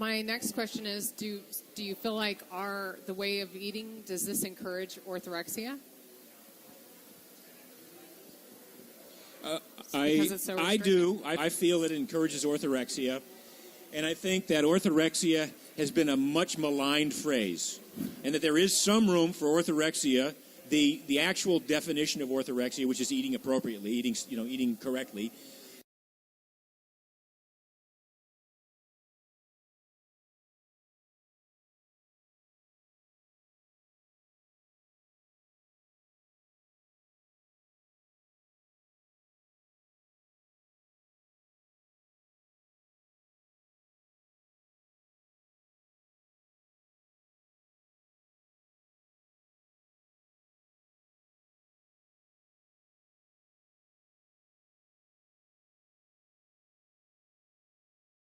my next question is, do you feel like the way of eating, does this encourage orthorexia? I do. I feel it encourages orthorexia. And I think that orthorexia has been a much maligned phrase. And that there is some room for orthorexia, the actual definition of orthorexia, which is eating appropriately, eating correctly.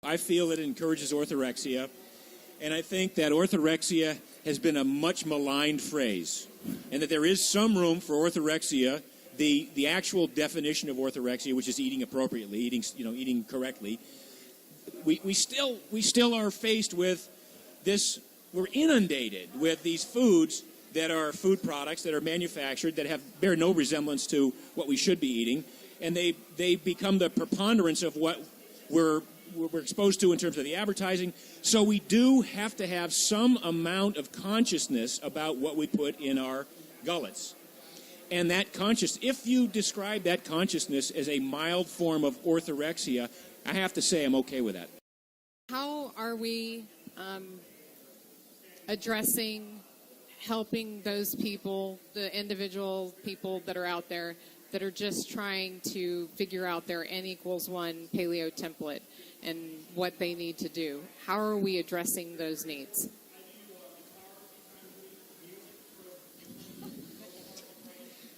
I feel it encourages orthorexia, and I think that orthorexia has been a much maligned phrase, and that there is some room for orthorexia, the actual definition of orthorexia, which is eating appropriately, eating correctly. We still are faced with this. We're inundated with these foods that are food products that are manufactured that bear no resemblance to what we should be eating, and they become the preponderance of what we're exposed to in terms of the advertising. So we do have to have some amount of consciousness about what we put in our gullets. And that if you describe that consciousness as a mild form of orthorexia, I have to say I'm okay with that. How are we helping those people, the individual people that are out there that are just trying to figure out their N=1 paleo template and what they need to do? How are we addressing those needs?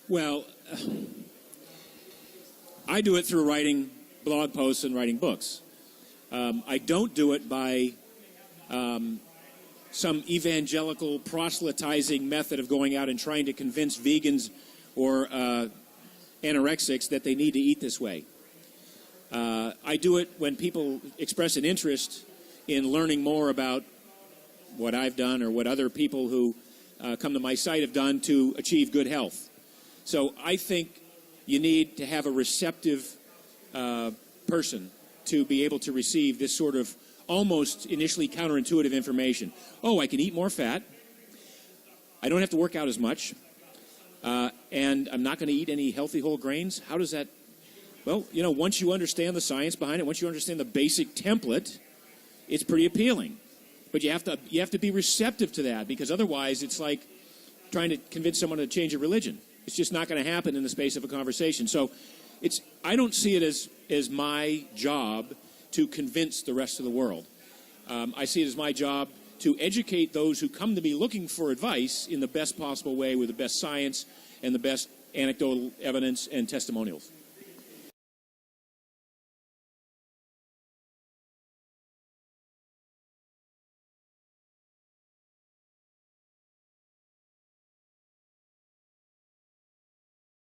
Well, I do it through writing blog posts and writing books. I don't do it by some evangelical proselytizing method of going out and trying to convince vegans or anorexics that they need to eat this way. I do it when people express an interest in learning more about what I've done or what other people who come to my site have done to achieve good health. So I think you need to have a receptive person to be able to receive this sort of almost initially counterintuitive information. Oh, I can eat more fat. I don't have to work out as much. And I'm not going to eat any healthy whole grains. How does that... Well, once you understand the science behind it, once you understand the basic template, it's pretty appealing. But you have to be receptive to that, because otherwise it's like trying to convince someone to change a religion. It's just not going to happen in the space of a conversation. So I don't see it as my job to convince the rest of the world. I see it as my job to educate those who come to me looking for advice in the best possible way with the best science and the best anecdotal evidence and testimonials.